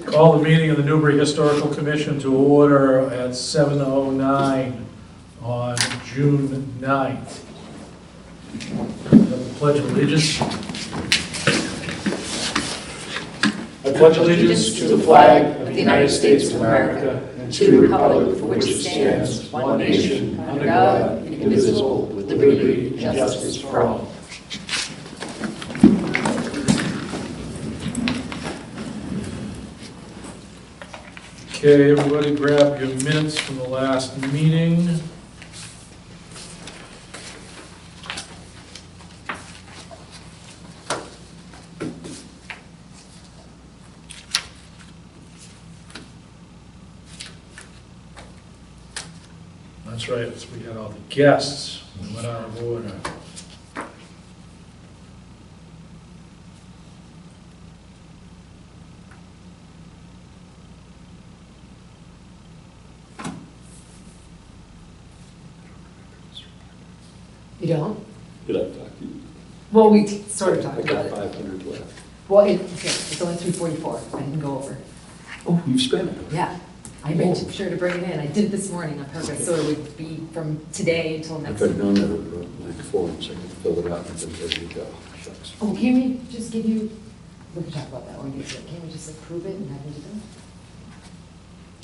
Call the meeting of the Newbury Historical Commission to order at 7:09 on June 9th. Have the Pledge of Allegiance. I pledge allegiance to the flag of the United States of America and to the republic for which it stands, one nation, under God, indivisible, with liberty and justice for all. Okay, everybody grab your minutes from the last meeting. That's right, we had all the guests, we went out of order. You don't? Did I talk to you? Well, we sort of talked I about got it. 500 left. Well, it's only 3:44. I can go over. Oh, you've spent it? Yeah, I made sure to bring it in. I did it this morning on purpose, so it would be from today until If next I'd week. known that it would run like forms, I could fill it out and then ready to go. Shucks. Oh, can we just give you, we can talk about that when we get to it. Can we just approve it and have you do them?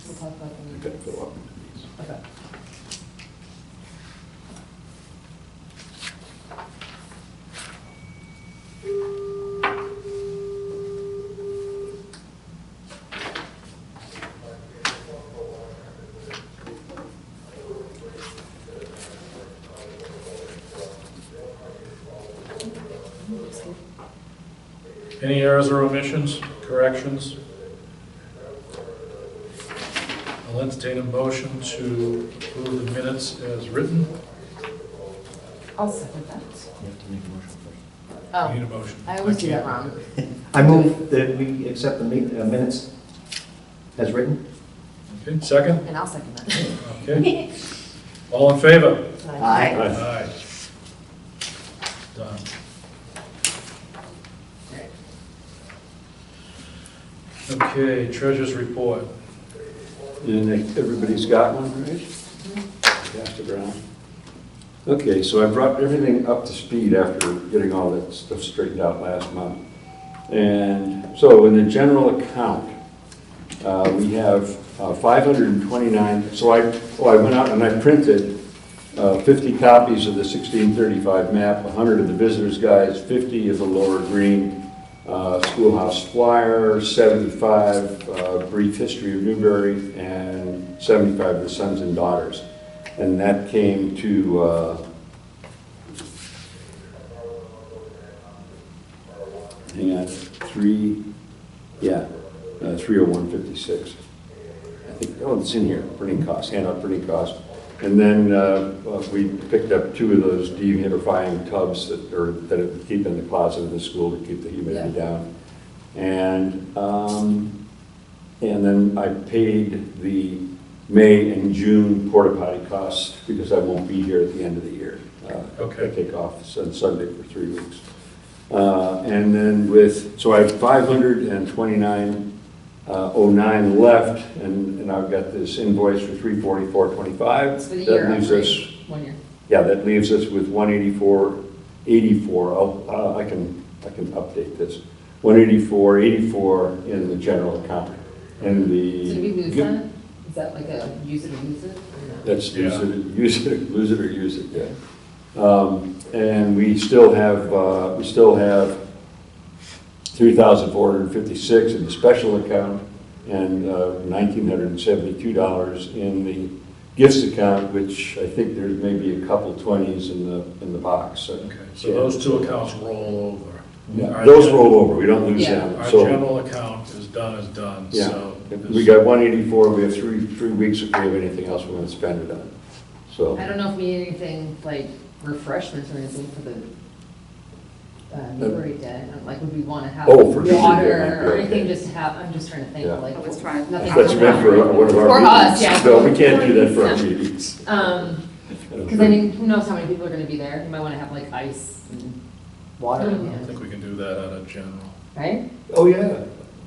We'll talk about I them. gotta fill out these. Okay. Any errors or omissions, corrections? I'll entertain a motion to approve the minutes as written. I'll second that. You have to make a motion first. Oh, Need a motion. I always do that can't. wrong. I move that we accept the minutes as written. Okay, second? And I'll second that. Okay. All in favor? Aye. Aye. Done. Okay, treasurer's report. And everybody's got one, right? Passed it around. Okay, so I brought everything up to speed after getting all that stuff straightened out last month. And so in the general account, we have 529, so I went out and I printed 50 copies of the 1635 map, 100 of the visitor's guides, 50 of the Lower Green Schoolhouse Flyer, 75 Brief History of Newbury, and 75 of the Sons and Daughters. And that came to, hang on, 301.56. I think, oh, it's in here, printing costs, handout printing costs. And then we picked up 2 of those dehumidifying tubs that keep in the closet of the school to keep the humidity down. And then I paid the May and June porta potty costs because I won't be here at the end of the year. Okay. I take off on Sunday for 3 weeks. And then so I have 529.09 left, and I've got this invoice for 344.25. It's for the year, That leaves right? us, 1 year. yeah, that leaves us with 184.84. I can update this. 184.84 in the general account. And the. So did we lose that? Is that like a use it or lose it? Or no? That's Yeah. use it, lose it or use it, yeah. And we still have 3,456 in the special account and $1,972 in the gifts account, which I think there's maybe a couple 20s in the box. Okay, so those 2 accounts roll over. Yeah, Our those gen- roll over, we don't lose Yeah. them. Our So, general account is done, yeah, so. we got 184, we have three weeks if we have anything else we want to spend it on. So, I don't know if we need anything like refreshments or anything for the Newbury Day. Like, would we want to have Oh, for Newbury Day, water might be or anything okay. just to have, I'm just trying to think, Yeah. like. I was trying. nothing that's meant for one of our For us, meetings. yeah. No, we can't do that for our meetings. Because I mean, who knows how many people are gonna be there? You might want to have like ice and I water, don't think we can do that out of general. right? Oh, yeah.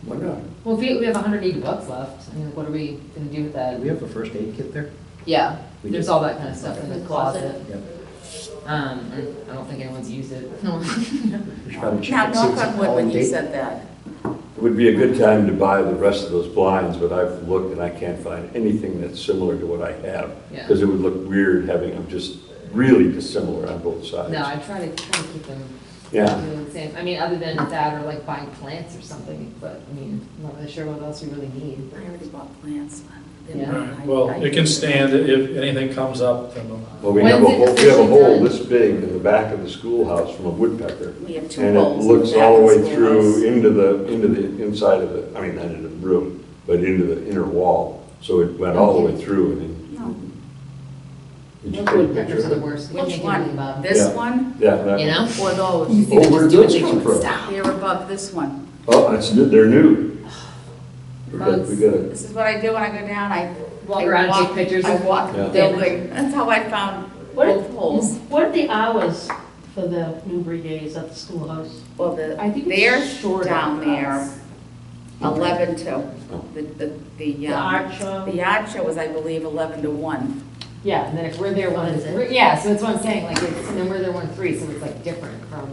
Why not? Well, we have $180 left, I mean, what are we gonna do with that? Do we have a first aid kit there? Yeah, We there's do. all that kind of stuff in the closet. Yep. I don't think anyone's used it. No. We should probably check Now, and see if knock it's on wood all when in you date. said that. It would be a good time to buy the rest of those blinds, but I've looked and I can't find anything that's similar to what I have. Yeah. Because it would look weird having them just really dissimilar on both sides. No, I try to keep them Yeah. really the same. I mean, other than that, or like buying plants or something, but I mean, I'm not really sure what else we really need. I already bought plants. Yeah. Right. Well, it can stand, if anything comes up, then we'll. Well, we have a When's it hole, we have a hole officially this big in the back of the schoolhouse from a woodpecker. We have 2 And it holes. looks in the all the back way of schoolhouse. through into the inside of the, I mean, not into the room, but into the inner wall. So it went all the way through and then. No. Did you Those take a woodpeckers picture are the of it? worst. We Which can't do anything one? about them. This Yeah. one Yeah. that You one. know? or those? You think Oh, they where just did do what those they come do from? and stop. They're above this one. Oh, they're new. We got Bugs. it. This is what I do when I go down. I Walk around and take pictures I of- walk the Yeah. building. That's how I found both holes. What are the hours for the Newbury Days at the schoolhouse? Well, I think it's they're shorter down for there, us. 11 to, Oh. the The art show? the art show was, I believe, 11 to 1. Yeah, and then if we're there one, Is it? yeah, so that's what I'm saying, like, it's, and then we're there 1-3, so it's like different from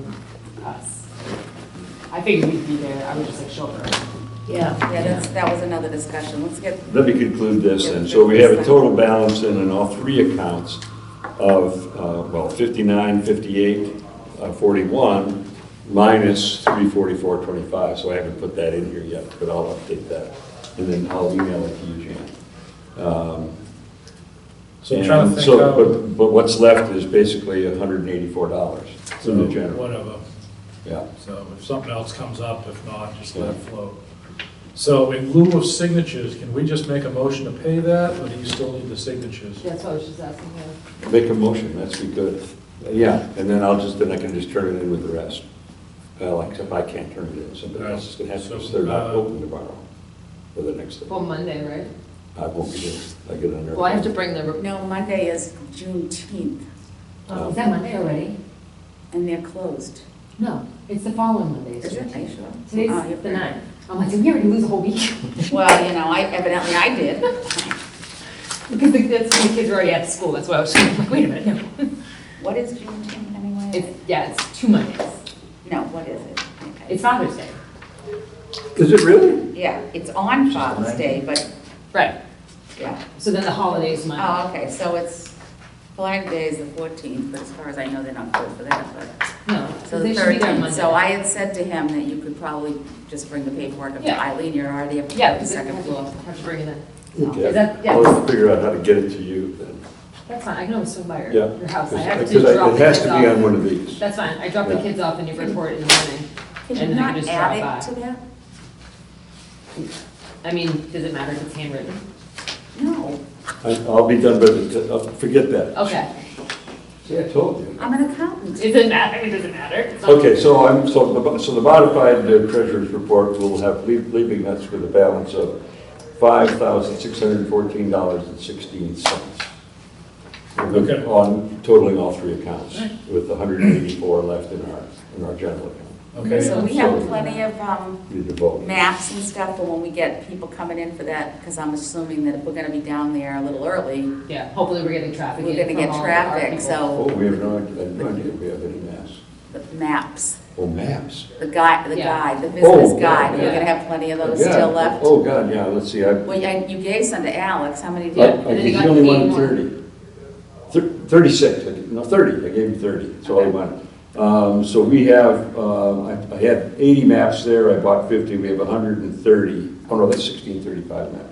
us. I figured we'd be there, I would just like show up early. Yeah. Yeah, that was another discussion. Let's get, Let me conclude this, and so we have a total balance in all 3 accounts of, well, 59, 58, 41, minus 344.25, so I haven't put that in here yet, but I'll update that, and then I'll email it to you, Jan. So I'm trying to And think so, how. but what's left is basically $184 in the general, Whatever. yeah. So if something else comes up, if not, just let it float. So in lieu of signatures, can we just make a motion to pay that, or do you still need the signatures? That's what I was just asking you. Make a motion, that's be good. Yeah, and then then I can just turn it in with the rest. Well, except I can't turn it in, somebody else is gonna have to, because they're not open tomorrow, or the next day. Well, Monday, right? I won't be there, I get another. Well, I have to bring the, no, Monday is Juneteenth, Oh. is that Monday already? and they're closed. No, it's the following Monday. Is it? Are you sure? Today's Oh, you're the right. 9th. I'm like, did we already lose a whole week? Well, evidently I did. Because that's when the kids are already at school, that's why I was like, wait a minute, no. What is Juneteenth anyway? It's, yeah, it's 2 Mondays. No, what is it? Okay. It's Father's Day. Is it really? Yeah, it's on Father's Day, but, Right. yeah. So then the holidays Monday. Oh, okay, so it's, Flag Day is the 14th, but as far as I know, they're not good for that, but. No, So they the should be there 13th, Monday. so I had said to him that you could probably just bring the paperwork up to Yeah. Eileen, you're already up Yeah, on the because second floor. have to bring it in. Okay. Is that- yeah. I'll have to figure out how to get it to you then. That's fine, I can always swing by Yeah. your house. I have to Because drop it the has kids to be on off. one of these. That's fine, I drop the Yeah. kids off in Newburyport in the morning. Can And you then I not can just drop by. add it to that? I mean, does it matter if it's handwritten? No, I'll be done by forget that. Okay. See, I told you. I'm an accountant. Does it matter? I mean, does it matter? It's not- Okay, so the modified treasurer's report will have leaving us with a balance of $5,614.16. Okay. On totaling all 3 accounts, with 184 left in our general account. Okay, So we have plenty of Need to vote. maps and stuff for when we get people coming in for that, because I'm assuming that if we're gonna be down there a little early, Yeah, hopefully we're getting traffic in we're gonna from get all our traffic, people. Oh, so we have no idea if we have any maps. the maps, Oh, maps. the guide, Yeah. the business Oh, guide, we're yeah. gonna have plenty of those Yeah. still left. Oh, God, yeah, let's see, Well, you gave some to Alex, how many did I you? and then you he got only eight wanted more. 30. 36, no, 30, I gave him 30, that's all he wanted. So we have, I had 80 maps there, I bought 50, we have 130, oh no, that's 1635 maps.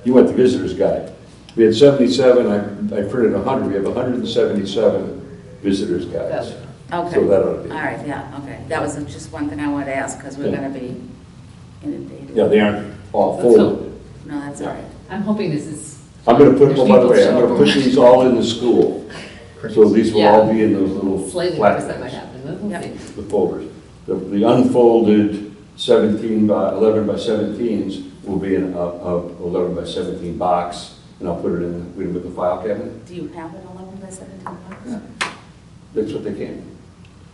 You went the visitor's guide. We had 77, I printed 100, we have 177 visitors guides. Okay, So all that ought to be. right, yeah, okay. That was just one thing I wanted to ask, because we're Yeah. gonna be inundated. Yeah, they aren't all Let's full. hope. No, that's all right. I'm hoping this is, I'm gonna put, There's oh, by the people way, I'm gonna put showing. these all in the school. So these will all be in those little slightly flat worse that might things. happen, but we'll Yep. see. The folders. The unfolded 11 by 17s will be in a 11 by 17 box, and I'll put it in with the file cabinet. Do you have an 11 by 17 box? That's what they came.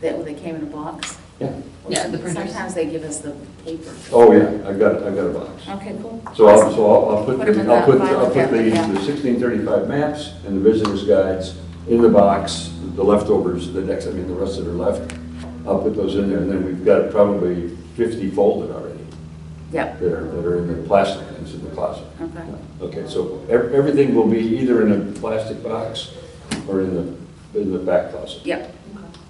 They came in a box? Yeah, the printers. Sometimes they give us the paper. Oh, yeah, I've got a box. Okay, cool. So I'll put, Put 'em in I'll put, that file I'll put the cabinet, yeah. 1635 maps and the visitor's guides in the box, the leftovers, the rest that are left, I'll put those in there, and then we've got probably 50 folded already Yep, that are in the plastic things in the closet. okay. Okay, so everything will be either in a plastic box or in the back closet. Yep.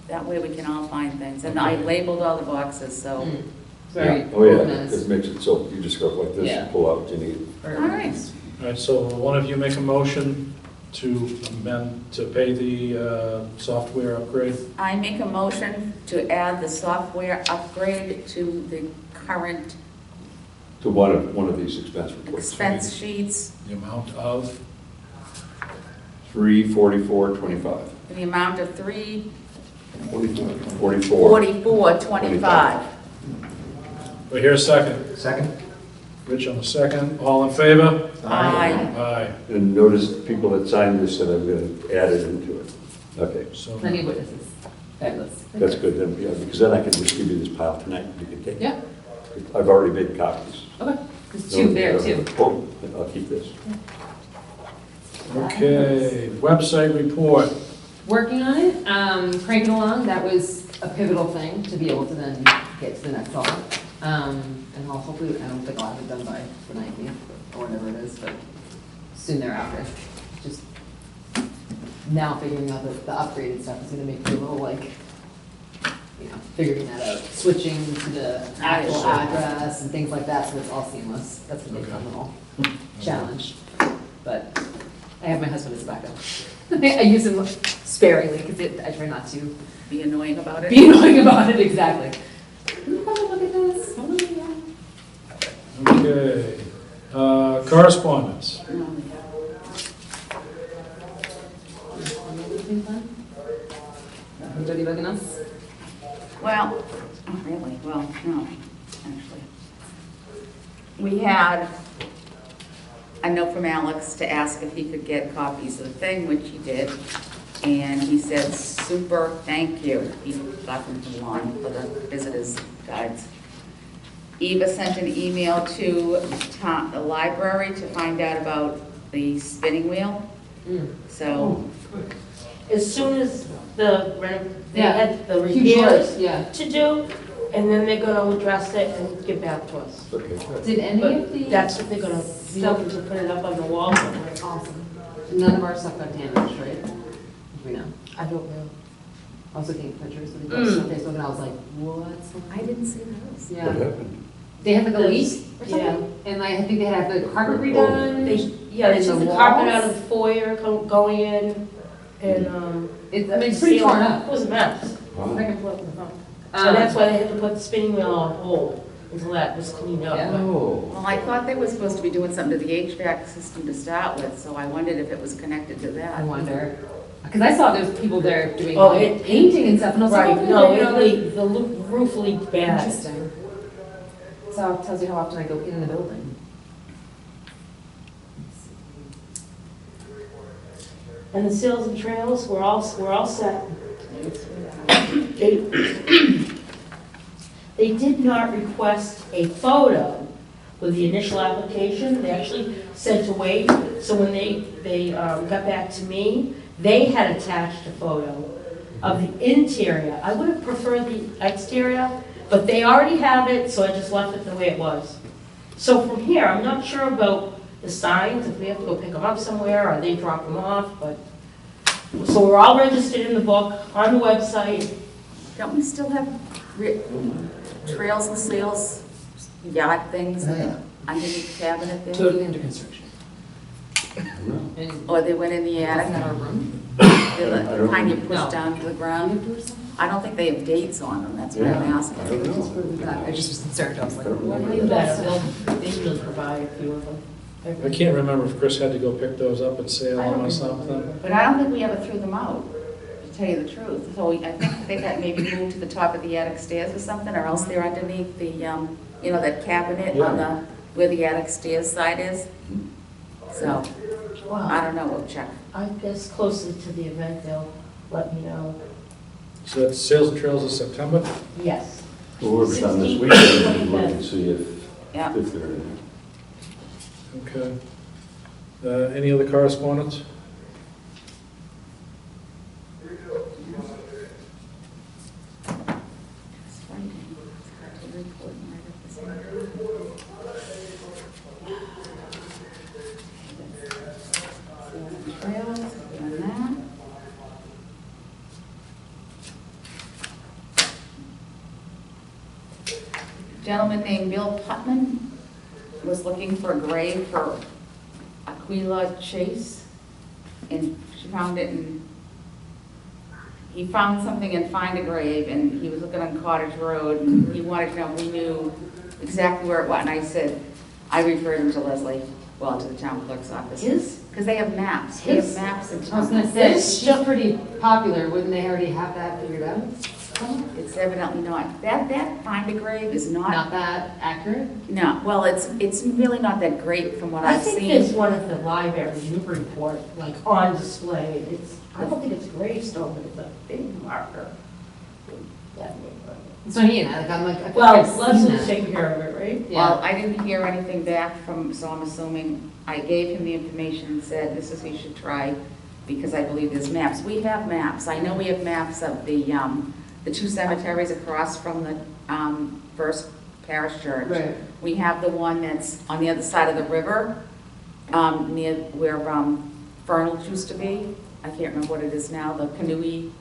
That way we can all find things. And I labeled all the boxes, so. Mm. It's very Oh, yeah, organized. it makes it so you just go like this Yeah. and pull out what you need. Very All right. organized. All right, so one of you make a motion to amend, to pay the software upgrade. I make a motion to add the software upgrade to the current To one of these expense reports. expense sheets The amount of, 344.25. in the amount of Forty-four. $44.25. we hear a second. Second? Rich on the second. All in favor? Aye. Aye. And notice people that signed this that I'm going to add it into it. Okay, So, Plenty of witnesses. Fabulous. that's good then, yeah, because then I can just give you this pile tonight. You can take it. Yeah, I've already made copies. okay. There's two there too. Oh, I'll keep this. okay, website report. Working on it, cranking along. That was a pivotal thing to be able to then get to the next level. And I'll hopefully, I don't think I'll have it done by the 19th or whatever it is, but soon thereafter. Just now figuring out the upgraded stuff is gonna make me a little like, figuring that out. Switching to the actual address and things like that, so it's all seamless. That's gonna be a fun little challenge. But I have my husband as a backup. I use him sparingly because I try not to Be annoying about it. be annoying about it, exactly. Can you come and look at this? Oh, yeah. Okay, correspondence. Anything fun? Anybody bugging us? Well, not really, well, no, actually. We had a note from Alex to ask if he could get copies of the thing, which he did. And he said, super, thank you. He got them from Lon for the visitors' guides. Eva sent an email to the library to find out about the spinning wheel. So, As soon as they Yeah. had the Huge repairs list, yeah. to do, and then they're gonna address it and get back to us. Okay, good. Did any of the? But that's what they're gonna be looking to put it up on the wall somewhere. Awesome. None of our stuff got damaged, right? Do we know? I don't know. I was looking at pictures of the posted on Facebook and I was like, what's going I didn't see those. Yeah. What happened? They had like a leak or Yeah. something? And I think they had the carpet redone. They, yeah, they And took the the carpet out walls? of the foyer going in, and, It's, I mean, it's pretty torn It up. was a mess. Wow. Back and forth in the front. So that's why they had to put the spinning wheel on hold until that was cleaned Yeah. up. Oh. Well, I thought they were supposed to be doing something to the HVAC system to start with, so I wondered if it was connected to that. I wonder. Because I saw there's people there doing Oh, like, it- painting and stuff and I was like, Right, oh, no, you know, it leaked, the roof leaked bad. Interesting. So it tells you how often I go in the building. And the sales and trails, we're all set. They they did not request a photo with the initial application, they actually said to wait. So when they got back to me, they had attached a photo of the interior. I would have preferred the exterior, but they already have it, so I just left it the way it was. So from here, I'm not sure about the signs, if we have to go pick them up somewhere, or they drop them off, but, so we're all registered in the book, on the website. Don't we still have trails and sales, yard things underneath the cabinet there? Totally under construction. No. And Or they went in the that's attic, not our room. the kind you push No. down to the Do ground? you have doors on? I don't think they have dates on them, that's what I'm Yeah. asking. I don't know. I just was concerned, I was like, I don't what know. are you They usually provide a few of them. I can't remember if Chris had to go pick those up and sale them or something. But I don't think we ever threw them out, to tell you the truth. So I think they got maybe moved to the top of the attic stairs or something, or else they're underneath the, that cabinet on the, where the attic stairs side is. So, I Wow. don't know, we'll check. I guess closer to the event, they'll let me know. So that's Sales and Trails of September? Yes. Whoever's on this 16th, weekend, we can 25th. see if Yeah. they're in. Okay. Any other correspondence? It's Friday. It's hard to report right at the same time. Trails, done that. Gentleman named Bill Putman was looking for a grave for Aquila Chase, and she found it in, he found something in Find a Grave, and he was looking on Cottage Road, and he wanted to know if we knew exactly where it was, and I said, I referred him to Leslie, well, to the town clerk's office. His- Because they have maps, they have his- maps in I was town. gonna say, This she's pretty popular, wouldn't they already have that figured out? It's evidently not, that Find a Grave is Not not, that accurate? no, well, it's really not that great from what I I've think seen. there's one at the library, Newburyport, like on display. It's, I don't think it's a gravestone, but it's a big marker. So he and I, like, I feel Well, like I've seen Leslie's that. taking care of it, right? Well, Yeah, I didn't hear anything back from, so I'm assuming, I gave him the information and said, this is who you should try, because I believe there's maps. We have maps. I know we have maps of the two cemeteries across from the First Parish Church. right. We have the one that's on the other side of the river, near where Fernald used to be. I can't remember what it is now, the Canoe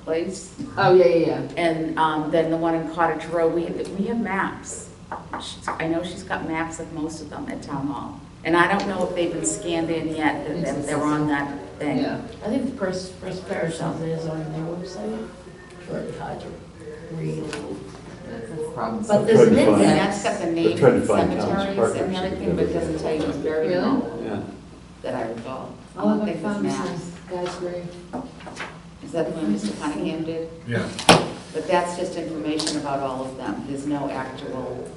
place. Oh, yeah. And then the one in Cottage Road, we have maps. I know she's got maps of most of them at Town Hall. And I don't know if they've been scanned in yet, that they're on that thing. Yeah. I think the first parish house is on their website. It's really hard to read. That's the problem. But I'm there's trying an to find- And index. that's got the They're names trying to of find towns cemeteries and partners. everything, but it doesn't tell you it's very Really? remote, Yeah. that I recall. I Oh, don't I think there's found this maps. nice guy's grave. Is that the one Mr. Cunningham did? Yeah. But that's just information about all of them. There's no actual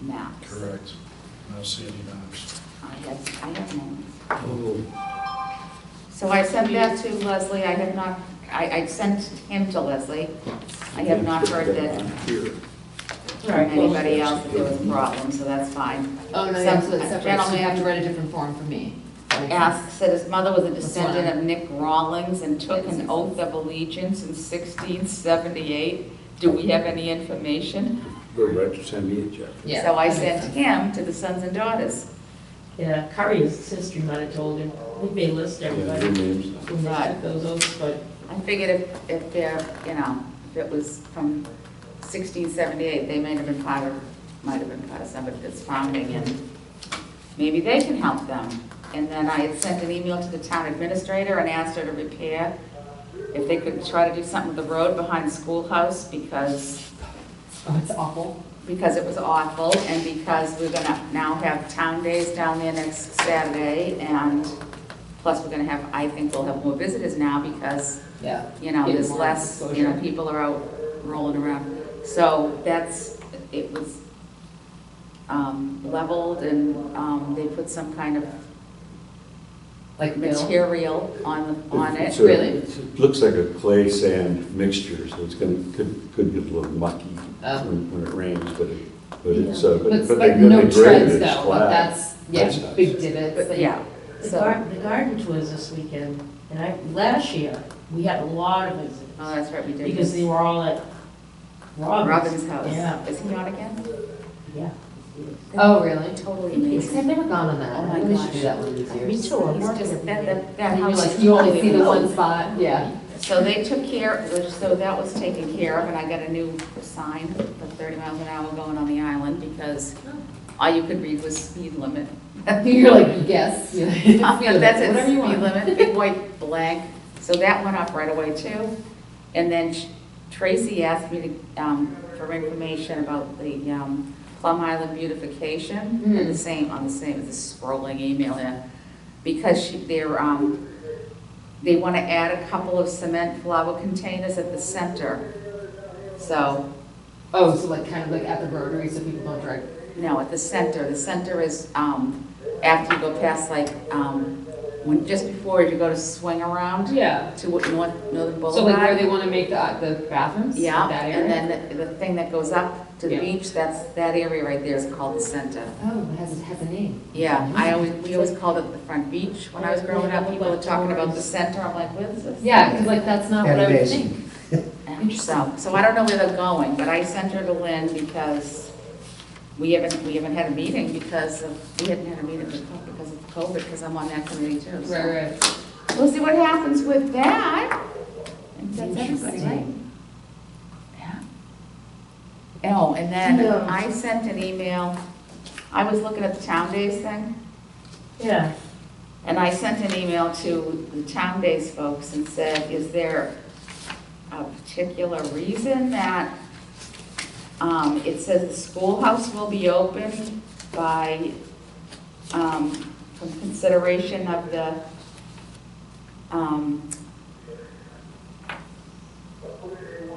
maps. Correct. I don't see any maps. I have names. Oh, So I sent that to Leslie. I have not, I sent him to Leslie. I have not heard that Here. from anybody else that there was a problem, so that's fine. Oh, no, yeah, Some so it's separate, so gentleman you have to write a different form for me. Asked, said his mother was a What's descendant that? of Nick Rawlings and took an oath of allegiance in 1678. Do we have any information? Go right to send me a check. Yeah. So I that makes sent sense. him to the sons and daughters. Yeah, Curry's sister might have told him. I think they list Yeah, everybody your name's when they took those oaths, but I figured if they're, if it was from 1678, they might have been part of somebody that's founding, and maybe they can help them. And then I had sent an email to the town administrator and asked her to repair, if they could try to do something with the road behind the schoolhouse, because Oh, it's awful. it was awful, and because we're gonna now have town days down there next Saturday, and plus we're gonna have, I think we'll have more visitors now, because Yeah. there's Get more less, exposure. people are out rolling around. So it was leveled, and they put some kind of Like Bill. material on it. It's a- Really? It looks like a clay sand mixture, so it's could get a little mucky Oh. when it rains, but it's, But but but they no grade treads it, it's though, flat. but that's, yeah, That's nice. big divots. But that- yeah, the so, garden tours this weekend, and last year, we had a lot of visitors. oh, that's right, we did. Because they were all at Robin's house. Yeah, Is he on again? yeah. Oh, really? Totally I've amazing. never gone on that. Oh my I really should gosh. do that one of these Me years. too, I'm He's working just, every that day. that And you're house like, is you only totally see the remote. one spot, yeah. So they took care, so that was taken care of, and I got a new sign for 30 miles an hour going on the island, because all you could read was speed limit. You're like, yes. That's it, Whatever you speed want. limit, big white blank. So that went up right away too. And then Tracy asked me to, for information about the Plum Island beautification, and Mhm. the same, as a scrolling email there. Because they want to add a couple of cement flower containers at the center. So, Oh, so like kind of like at the rotary so people don't drag. no, at the center. The center is after you go past like just before you go to swing around Yeah. to Northern Boulevard. So like where they want to make the bathrooms? Yeah, That area? and then the thing that goes up to the Yeah. beach, that area right there is called the center. Oh, it has a name. Yeah, we always called it the front beach. When I was growing up, people were talking about the center. I'm like, what is this? Yeah, because like that's not what I would Patty think. So I don't know where they're going, but I sent her to Lynn because we haven't had a meeting we hadn't had a meeting because of COVID, because I'm on that committee too. So Right. we'll see what happens with that. And that's everybody, right? Yeah. Oh, and then Yeah. I sent an email. I was looking at the Town Days thing. Yeah. And I sent an email to the Town Days folks and said, is there a particular reason that it says the schoolhouse will be opened by, from consideration of the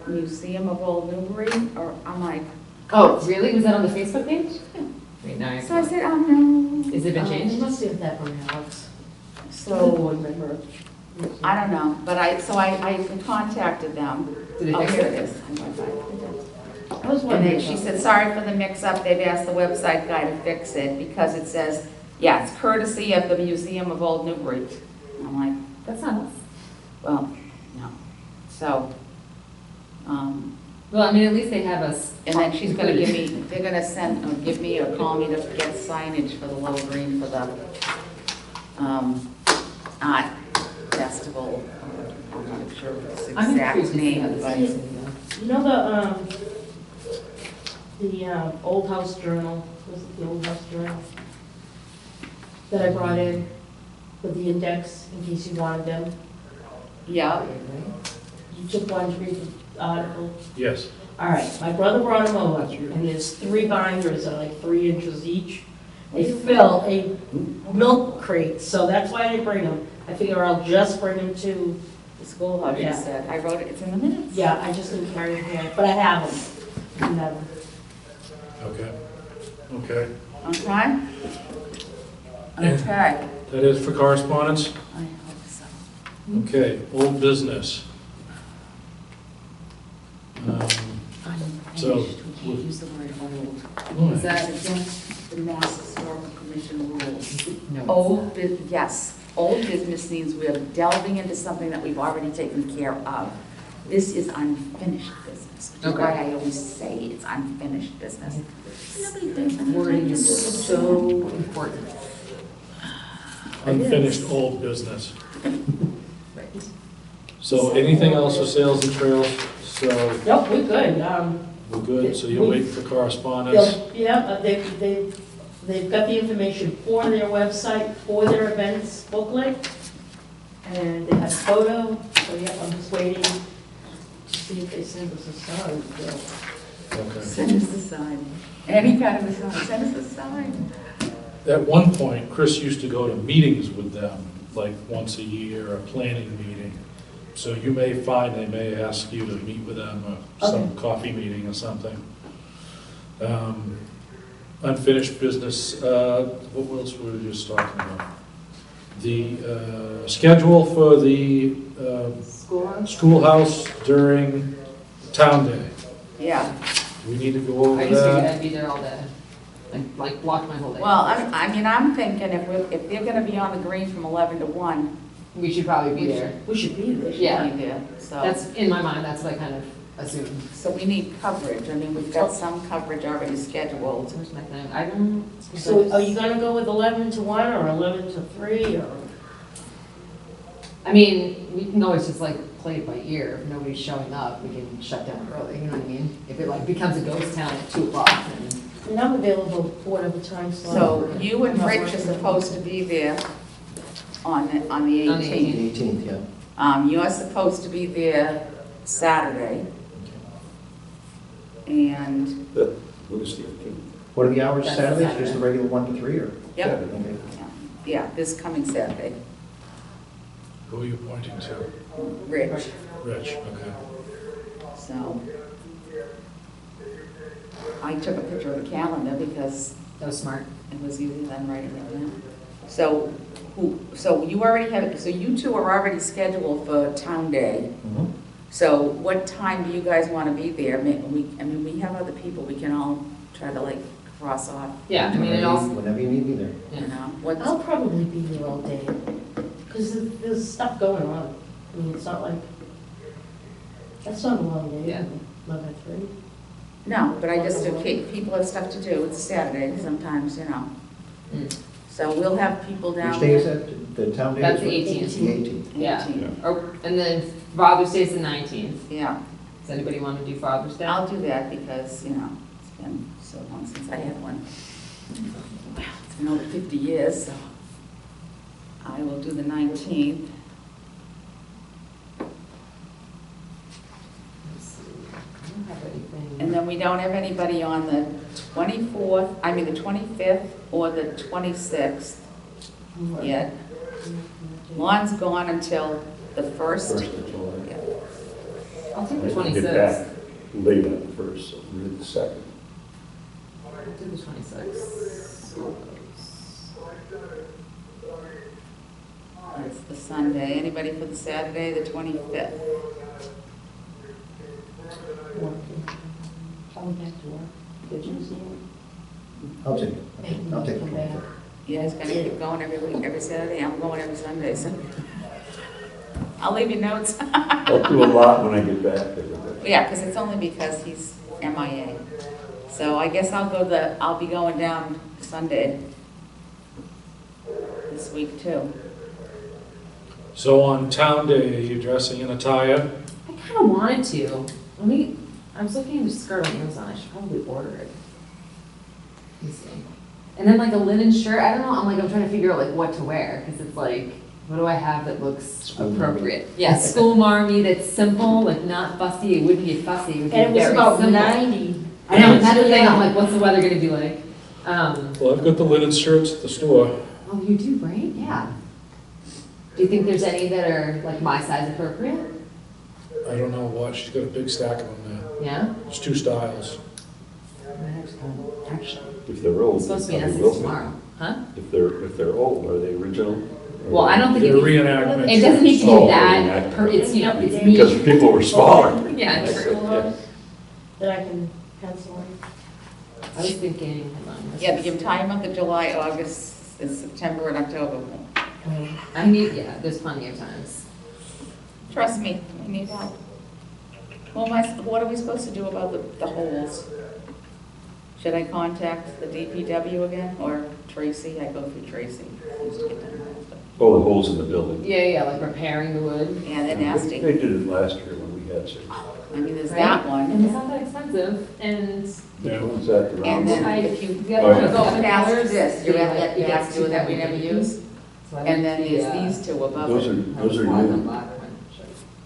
Museum of Old Newbury, or I'm like, Oh, really? Was that on the Facebook page? Wait, now so I said, oh no. Is it been You changed? must have that from Alex. So, Board member. I don't know, but I contacted them. Did they Oh, fix here it? it is. I went by it. I was And wondering. then she said, sorry for the mix-up, they've asked the website guy to fix it, because it says, yeah, it's courtesy of the Museum of Old Newbury. I'm like, That's not us. well, no. So, Well, I mean, at least they have us. and then she's gonna they're gonna send, or give me or call me to get signage for the Little Green for the, art festival. I'm not sure its I'm exact intrigued to see how name, this but. is. You know the Old House Journal, was it the Old House Journal? That I brought in with the index in case you wanted them. Yeah, You took one to read the article. Yes. All right, my brother brought them over, and there's 3 binders that are like 3 inches each. They fill a milk crate, so that's why I bring them. I figure I'll just bring them to, the schoolhouse, you Yeah. said. I wrote it, it's in the minutes. yeah, I just didn't carry them here, but I have them. I have them. Okay. Okay. Okay? Okay. That is for correspondence? I hope so. Okay, old business. So- Unfinished, we can't use the word old. Is that, Against the Mass Historical Commission rules. no. Old, yes, old business means we're delving into something that we've already taken care of. This is unfinished business, which is why Okay. I always say it's unfinished business. Nobody thinks that. Wording is so important. Unfinished old business. Right. So anything else for sales and trails? So Nope, we're good. we're good, so you'll wait for correspondence? They've got the information for their website, for their events booklet, and they have a photo, so yeah, I'm just waiting to see if they send us a sign. Okay. Send us the sign. Any kind of a sign, send us the sign. At one point, Chris used to go to meetings with them, like once a year, a planning meeting. So you may find they may ask you to meet with them, or some coffee meeting or something. Unfinished business, what else were we just talking about? The schedule for the Schoolhouse? schoolhouse during Town Day. Yeah, We need to go over I just figured that. I'd be there all day. Like block my whole day. well, I'm thinking if they're gonna be on the green from 11 to 1, We should probably be there. We should be there. they should Yeah. be there, so. That's, in my mind, that's what I kind of assumed. So we need coverage, I mean, we've got some coverage already scheduled. Where's my thing? I don't. So are you gonna go with 11 to 1 or 11 to 3 or? I mean, we can always just like play it by ear. If nobody's showing up, we can shut down early, you know what I mean? If it like becomes a ghost town at 2 o'clock, then. And I'm available whatever time slot. So you and I'm not Rich are working. supposed to be there on the On the 18th. 18th, yeah. You're supposed to be there Saturday. And, What is the 18th? What are the hours That's Saturdays? Saturday. Just the regular 1 to 3 or? yep, Okay. yeah, this coming Saturday. Who are you pointing to? Rich, Rich, okay. so. I took a picture of the calendar because That was smart. it was easier than writing it down. So So you already have, so you two are already scheduled for town day. Mhm. So what time do you guys want to be there? I mean, we have other people, we can all try to like cross off, Yeah, I mean, it also, Whenever you need me there. you know? What's, I'll probably be here all day, because there's stuff going on. I mean, it's not like, that's not a long day. Yeah. 11:30. no, but I just, okay, people have stuff to do, it's Saturday sometimes, you know. Mm. So we'll have people down Which day is there. that? The town day? That's is the what? 18th. The 18th. Yeah. 18th. And then Father's Day's the 19th. Yeah, Does anybody want to do Father's Day? I'll do that because, you know, it's been so long since I had one. Wow, it's been over 50 years, so I will do the 19th. Let's see. I don't have anything. And then we don't have anybody on the 24th, I mean the 25th or the 26th yet. Lon's gone until the 1st. First of July. Yeah. I'll take the I get 26th. back late on the first, so we're the second. I'll do the 26th. That's the Sunday. Anybody for the Saturday, the 25th? I'll back to work. Did you see it? I'll take it. I'll take Come it. back. You guys gonna keep going every week, every Saturday? I'm going every Sunday, so. I'll leave you notes. I'll do a lot when I get back, everybody. Yeah, because it's only because he's MIA. So I guess I'll be going down Sunday this week too. So on town day, are you dressing in attire? I kind of wanted to. I was looking at a skirt on Amazon. I should probably order it. Let me see. And then like a linen shirt. I don't know. I'm trying to figure out like what to wear because it's like, what do I have that looks School appropriate? Yeah, school marmy that's simple, like not fussy. It wouldn't be fussy. It would be And it was very about simple. 90. I know. That's the thing. I'm like, what's the weather gonna be like? Well, I've got the linen shirts at the store. Oh, you do, right? Yeah. Do you think there's any that are like my size appropriate? I don't know what, she's got a big stack of them Yeah. there. It's 2 styles. Actually, If they're old, it's supposed to be they in probably will Essex be. tomorrow, huh? If they're old, are they original? Well, I don't think They're it, reenactments. it doesn't need to Oh, be that, reenactment. it's, you know, it's Because me. people were smaller. Yeah, true. Yeah. That I can pencil in. I was thinking, hold on. Yeah, the entire month of July, August, and September and October. I need, yeah, there's plenty of times. Trust me, I need help. Well, what are we supposed to do about the holes? Should I contact the DPW again, or Tracy? I go through Tracy. I used to get done with that. Oh, the holes in the building. Yeah, like repairing the wood. Yeah, they're They nasty. did it last year when we had surgery. I mean, there's Right? that And it's one. not that expensive, and Which one's that, the round And then one? if you you go gotta Oh, yeah. go with past colors. this, you're at that it gets gas too that we never heavy. use. So I And like then the, there's these two above Those it. are new.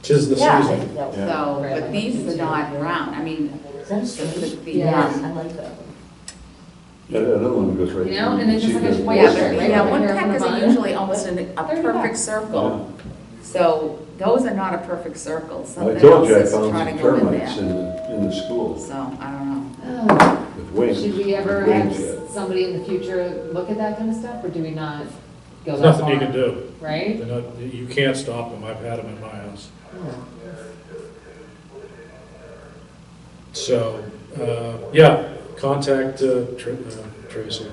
Tis the Yeah, I season. think that was. Yeah. So, but these are not brown. I mean, That's the, Yeah. I like that one. Another one goes right. You know, and then just through. like a See white the- yeah, shirt, but, right? yeah, With hair from the woodpeckers are bottom. usually almost a $30. perfect circle. So those are not a perfect circle. I Something told else you I is found trying some to go in termites there. in the school So, I don't know. Oh, with wings. should we ever with have wings yet. somebody in the future look at that kind of stuff, or do we not go There's that nothing far? you can do. Right? They're not, you can't stop them. I've had them in my house. So, yeah, contact Tracy.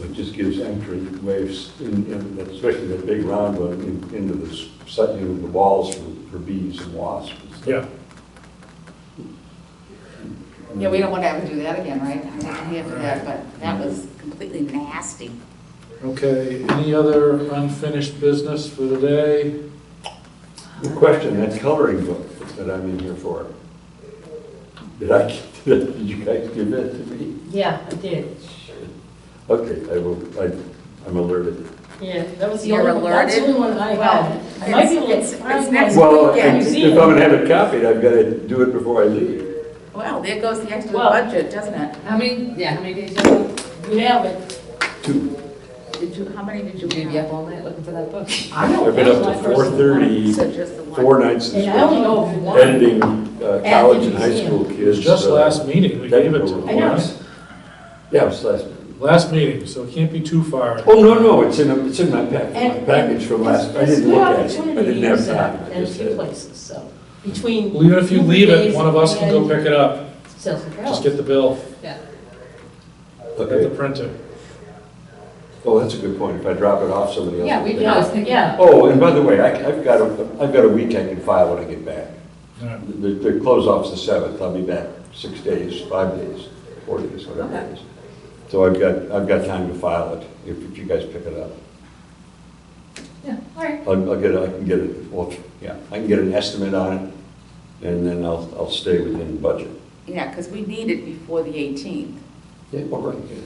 It just gives entry waves, especially the big round one, into the walls for bees and wasps. and stuff. Yeah. Yeah, we don't want to ever do that again, right? I'm not here for that, but that was completely nasty. Okay, any other unfinished business for today? The question, that coloring book that I'm in here for, did you guys give that to me? Yeah, I did. Okay, I'm alerted. Yeah, that was the You're only one, that's the alerted? only one I Well, had. I might be able it's to find next one. Well, weekend. if I'm gonna have it copied, I've gotta do it before I leave. Well, there goes the extra Well- budget, doesn't it? How many days do you have? You have it. 2. How many did you You'd be have? up all night looking for that book. I know. I've been that was up my to first one. 4:30, So just the one? 4 nights this And I only week, know of one. editing college and high museum. school It was kids. just last meeting we gave it to technical them. I know. reports. Yeah, it was last. Last meeting, so it can't be too far. Oh, no, it's in my package from last, I didn't look at it. I Opportunity didn't to have use that time. I in a just few had- places, so, between. Well, even if you leave it, days one of us can go and pick it up. Sales and Just get the bill Yeah. at the Okay. printer. Oh, that's a good point. If I drop it off, somebody else. Yeah, will we pick can it always up. pick it Yeah. up. Oh, and by the way, I've got a week I can file when I get back. Yeah. The close off's the 7th. I'll be back 6 days, 5 days, 4 days, whatever it is. So I've got time to file it if you guys pick it up. Yeah, all right. I can get it, well, yeah, I can get an estimate on it, and then I'll stay within budget. Yeah, because we need it before the 18th, Yeah, all right, yeah.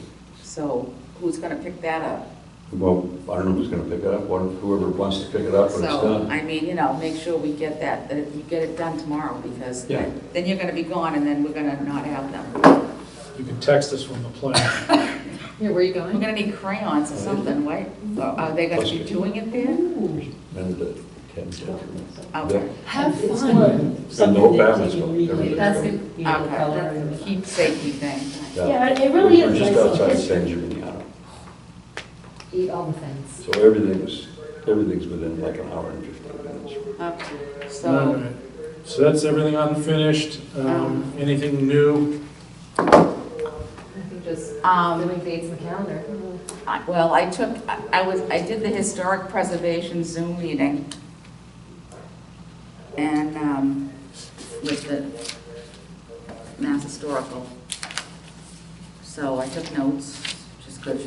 so who's going to pick that up? Well, I don't know who's gonna pick it up, whoever wants to pick it up when it's So, done. I mean, make sure we get that you get it done tomorrow, because Yeah. then you're going to be gone, and then we're going to not have them. You can text us from the plane. Yeah, where are you We're going? going to need crayons or something, right? Are they going to be doing it there? And the 10, Okay. Have It's fun. more And the something whole that family's you going. really, Everybody's That's going. good. you know, color Okay, and. keep safety thing. Yeah, it really is We're just nice little outside history. San Gimignano, Eat all the things. so everything's within like an hour and 15 minutes. Okay, All so, right. So that's everything unfinished. Anything new? I think just doing dates in the calendar. well, I did the historic preservation Zoom meeting, and with the Mass Historical. So I took notes, which is good,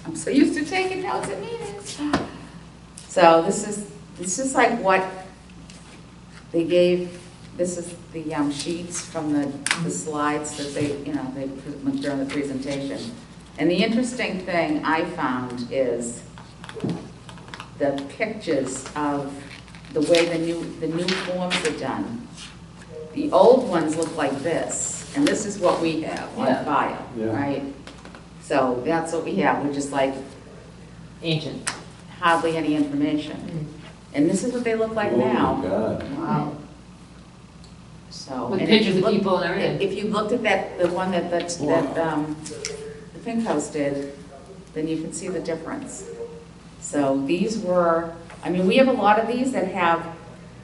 I'm so used to taking notes at meetings. So this is like what they gave, this is the sheets from the slides that they put during the presentation. And the interesting thing I found is the pictures of the way the new forms are done. The old ones look like this, and this is what we have on Yeah. file, Yeah. right? So that's what we have, which is like Ancient. hardly any information. And this is what they look like Oh, my now. God. Wow. So. With and if pictures you of look- people and everything. If you looked at the one that the Pink House did, then you can see the difference. So these were, we have a lot of these that have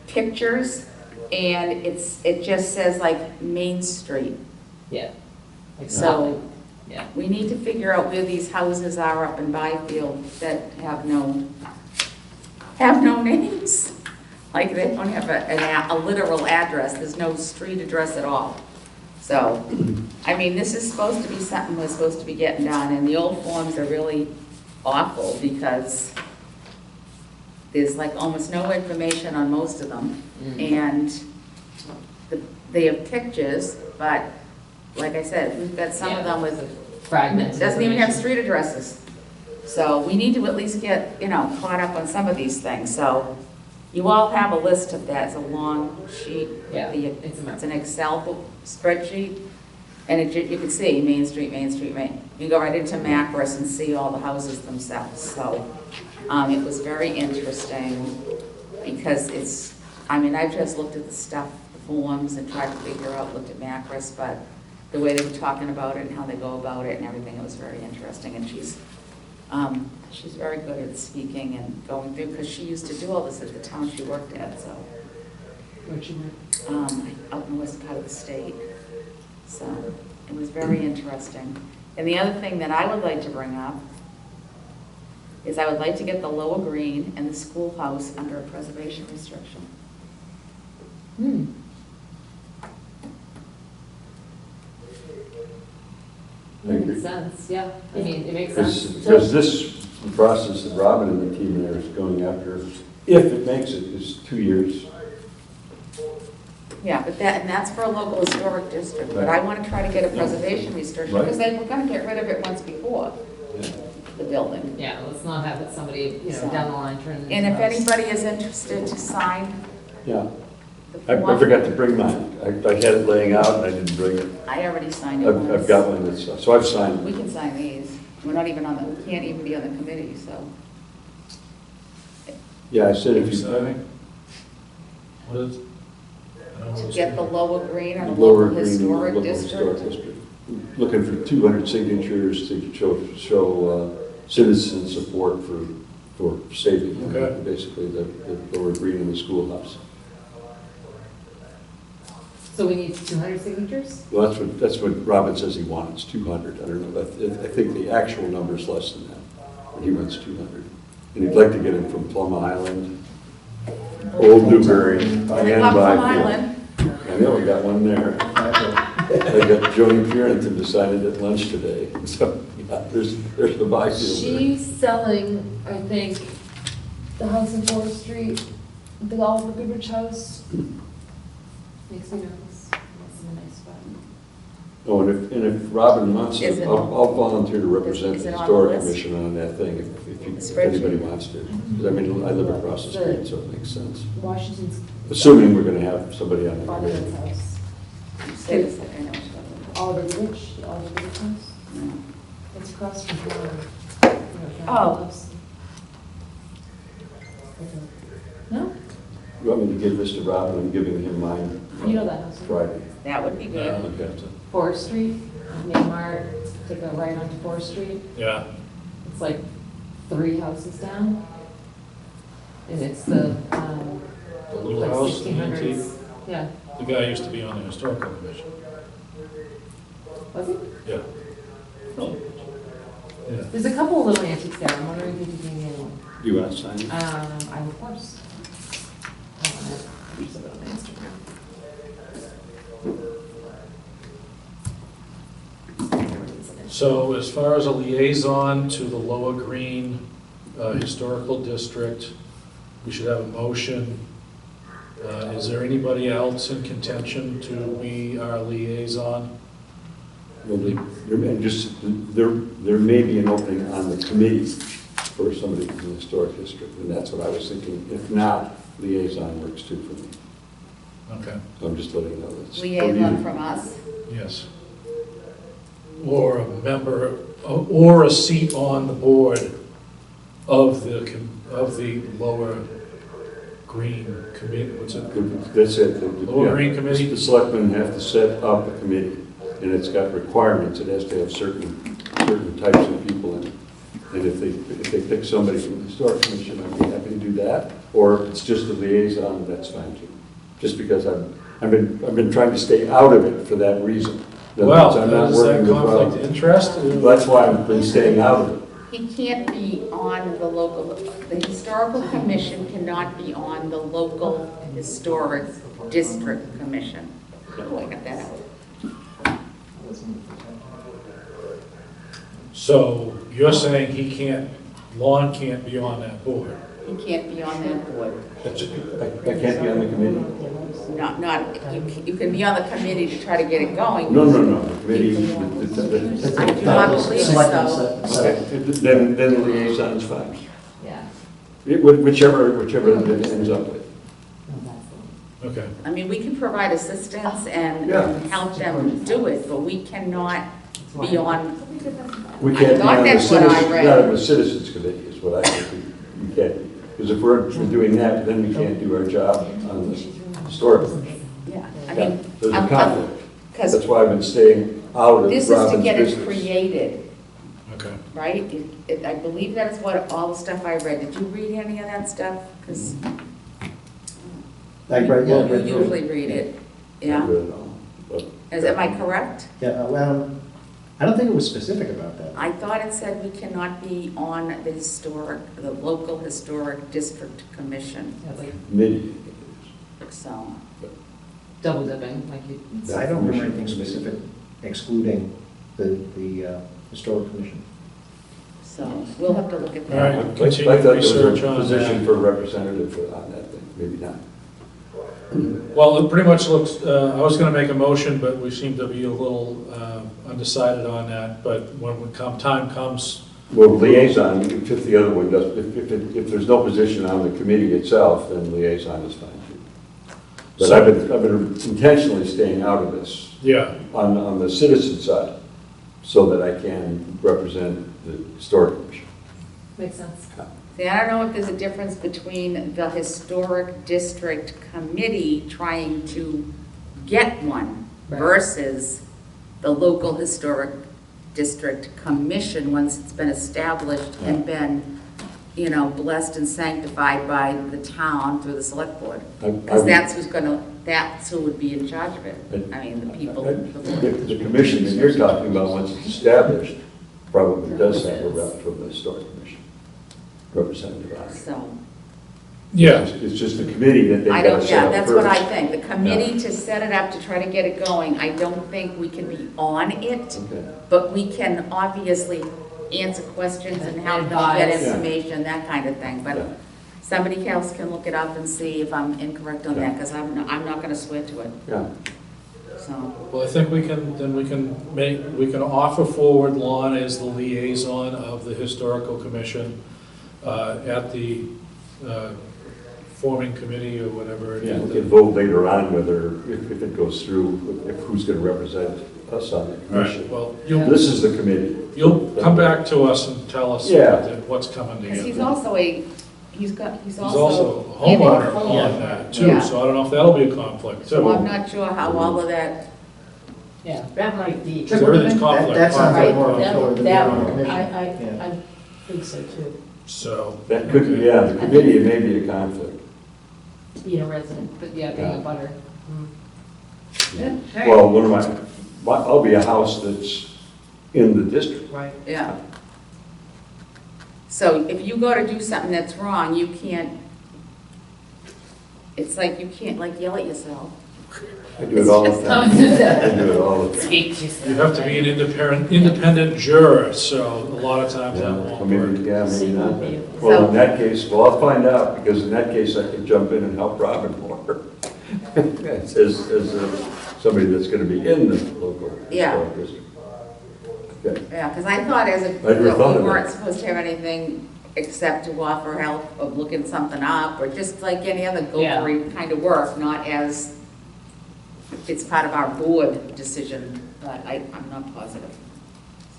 pictures, and it just says like Main Street. Yeah. Like So nothing. Yeah. we need to figure out where these houses are up in Byfield that have no names. Like they don't have a literal address, there's no street address at all. So, this is supposed to be something we're supposed to be getting done, and the old forms are really awful because there's like almost no information on most of them. And they have pictures, but like I said, we've got some of them with, Fragments. doesn't even have street addresses. So we need to at least get, caught up on some of these things. So you all have a list of that. It's a long sheet. Yeah, It's an Excel spreadsheet. And you can see Main Street, Main Street, Main. You go right into Macris and see all the houses themselves. So it was very interesting because I've just looked at the stuff, the forms, and tried to figure out, looked at Macris, but the way they were talking about it and how they go about it and everything, it was very interesting. And she's very good at speaking and going through, because she used to do all this at the town she worked at, so. Out in the west part of the state. So it was very interesting. And the other thing that I would like to bring up is I would like to get the Lower Green and the schoolhouse under a preservation restriction. I agree. Makes sense, yeah. It makes sense. Because this process that Robin and the team there is going after, if it makes it, is 2 years. Yeah, but that's for a local historic district, but I want to try to get a preservation restriction, Right. because they were going to get rid of it once before, Yeah. the building. Yeah, let's not have it somebody, down the line turn it And if into us. anybody is interested to sign Yeah. the I form, forgot to bring mine. I had it laying out and I didn't bring it. I already signed it I've once. got one that's, so I've signed We it. can sign these. We're not even we can't even be on the committee, so. Yeah, I said if Keep you, signing? What is? I don't know To what's- get the Lower Green and the Lower local Green, historic local historic district. district. looking for 200 signatures to show citizen support for saving, Okay. basically, the Lower Green in the schoolhouse. So we need 200 signatures? Well, that's what Robin says he wants, 200. I don't know, I think the actual number is less than that, but he wants 200. And he'd like to get them from Plum Island, Old Newbury, and Byfield. I know, we got one there. I got Joni Purinton decided at lunch today, so, yeah, there's the Byfield there. She's selling, I think, the house in Forest Street, the Oliver Goodrich house. Makes me nervous. That's in a nice spot. Oh, and if Robin wants Is to, it- I'll volunteer to represent is the it on the Historic list? Commission on that thing, if Spreadsheet? anybody wants to. 'Cause I mean, I live across the street, so it makes sense. Washington's Assuming we're gonna have somebody on the father's committee. house. Say this like I know what you're talking about. Oliver Goodrich, the Oliver Goodrich house. No. It's across from Howard. Oh. No? You want me to give this to Robin? I'm giving him mine You know that house. Friday. That would be Yeah, good. I'll look at it. Forest Street, Main Mart, take a right onto Forest Street. Yeah, It's like 3 houses down. And it's the, the little like house, the antique. 1600s. Yeah, The guy used to be on the historical commission. was it? Yeah. Yeah. There's a couple of little antiques there. I'm wondering if you can get one. You want to sign it? I of course. I want it. There's a bit on Instagram. So as far as a liaison to the Lower Green Historical District, we should have a motion. Is there anybody else in contention to be our liaison? Well, there may be an opening on the committee for somebody from the Historic District, and that's what I was thinking. If not, liaison works too for me. Okay, So I'm just letting you know that's. Liaison from us. yes. Or a member, or a seat on the board of the Lower Green Committee, what's it? That's it. Lower Green Committee? The selectmen have to set up a committee, and it's got requirements. It has to have certain types of people in it. And if they pick somebody from the Historic Commission, I'd be happy to do that. Or if it's just a liaison, that's fine too. Just because I've been trying to stay out of it for that reason. In other Well, words, I'm not is that working with conflict of interest? That's why I've been staying out of it. He can't be on the local, the historical commission cannot be on the local historic district commission. Oh, I got that out. So you're saying Lon can't be on that board? He can't be on that board. I can't be on the committee. You can be on the committee to try to get it going. No, the committee. I do not believe so. Okay, then the liaison is fine. Yeah. Whichever it ends up with. Okay. I mean, we can provide assistance and Yeah. help them do it, but we cannot be on, We I can't be thought on the that's what I citizens, read. not on the citizens committee is what I think we can't be. Because if we're doing that, then we can't do our job on the historic commission. yeah, I Yeah, mean, there's a conflict. because That's why I've been staying out of this is to Robin's get it business. created, Okay. right? I believe that's what, all the stuff I read. Did you read any of that stuff? Because I read, yeah, I you read through it. usually read it, Not yeah? really at all, but- Am I correct? Yeah, well, I don't think it was specific about that. I thought it said we cannot be on the local historic district commission, Yeah, like Committee. so. double dipping, like you. I don't remember anything specific excluding the historic commission. So we'll have to look at All right. that. I Continue thought there was research a on position that. for representative on that thing, maybe not. Well, it pretty much looks, I was going to make a motion, but we seem to be a little undecided on that. But when time comes, Well, liaison, if the other one does, if there's no position on the committee itself, then liaison is fine too. But So- I've been intentionally staying out of this yeah, on the citizen side, so that I can represent the historic commission. Makes sense. See, I don't know if there's a difference between the historic district committee trying to get one Right. versus the local historic district commission, once it's been established and been, you know, blessed and sanctified by the town through the select board. Because that's who would be in charge of it. I mean, the people. The commission that you're talking about, once it's established, probably does have a rep from the historic commission, representative on it. So, Yeah, It's just the committee that they I gotta don't, set yeah, up that's what I first. think. The committee to set it up, to try to get it going, I don't think we can be on it, Okay. but we can obviously answer questions and help them get Advise. information, that kind of thing. Yeah. But somebody else can look it up and see if I'm incorrect on that, because I'm not gonna swear to it, Yeah, so. well, I think we can offer forward Lon as the liaison of the historical commission at the forming committee or whatever it yeah, we is. can vote later on whether, if it goes through, if who's gonna represent us on the All right, commission. well, This is the committee. you'll come back to us and tell us Yeah. what's coming Because he's together. also he's He's also, also a homeowner Yeah. on that too, Yeah. so I don't know if that'll be a conflict so I'm too. not sure how all of that, Yeah, that might be. Because everything's That conflict. sounds Right, like more of a That, sort of the that, on the I, commission. I, Yeah. I think so too, So, That could, yeah, the committee may be a conflict. being a resident. But yeah, being a butter. Well, one of I'll be a house that's in the district. Right. yeah. So if you go to do something that's wrong, you can't, it's like you can't like yell at yourself. I do it all the time. I do it all the time. you have to be an independent juror, so a lot of times that Yeah, won't maybe, work. yeah, maybe not. So- Well, in that case, well, I'll find out, because in that case, I can jump in and help Robin more. As somebody that's gonna be in the local Yeah. historic district. Okay. Yeah, because I thought as a, never thought we of weren't that. supposed to have anything except to offer help of looking something up, or just like any other Yeah. go-free kind of work, not as it's part of our board decision, but I'm not positive.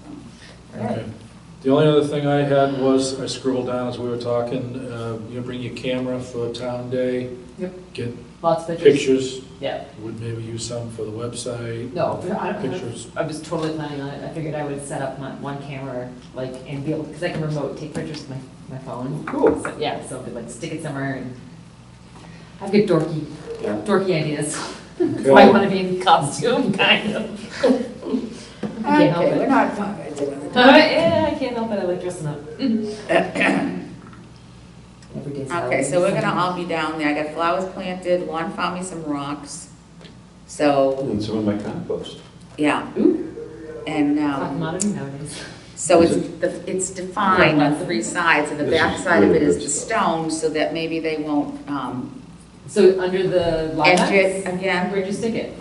So, Okay. The only other thing I had was, I scribbled down as we were talking, you bring your camera for town day. Yep. Get Lots of pictures. pictures, Yeah. would maybe use some for the website. No, Pictures. I was totally planning on it. I figured I would set up my one camera, like, and be able, because I can remote take pictures with my phone. Cool. So, yeah, so like stick it somewhere and I've got dorky ideas. That's why I want to be in costume, kind of. I can't help Okay, we're it. not talking. Yeah, I can't help it. I like dressing up. Every day's Okay, so we're gonna Halloween. all be down there. I got flowers planted, Lon found me some rocks. So, And some of my compost. yeah. And, Commodity nowadays. so it's defined on three sides, and the This is back side of it really is good the stuff. stone, so that maybe they won't, So under the lilacs? edge it again. Where'd you stick it?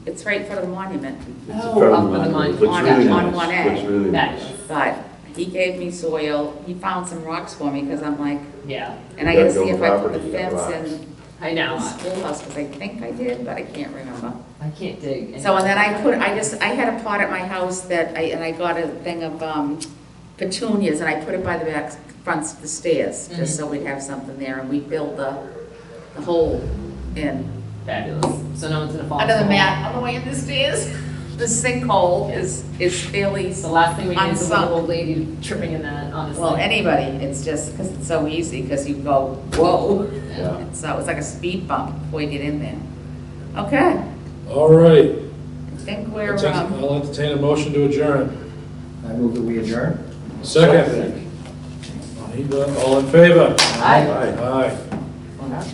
It's right in front of the monument, It's Oh, a front up of with the mine. It monument. looks really On nice. one Looks edge. really That nice. is. but he gave me soil, he found some rocks for me, because I'm like, Yeah, and I You gotta gotta see build if I put property, the you got fence rocks. in I know. the schoolhouse, because I think I did, but I can't remember. I can't dig. So, and then I had a pot at my house and I got a thing of petunias, and I put it by the back fronts of the stairs, just so we'd have something there, and we filled the hole in. Fabulous. So no one's gonna fall. Under the into mat, on the way in the stairs, the sinkhole is fairly, The last thing we need is a Unsunk. little old lady tripping in that, honestly. well, anybody, it's just, because it's so easy, because you go, whoa. Yeah. And so it's like a speed bump before you get in there. Okay, All right, I think we're, I'll entertain a motion to adjourn. I move that we adjourn. Second. All in favor? Aye. Aye. Aye. well,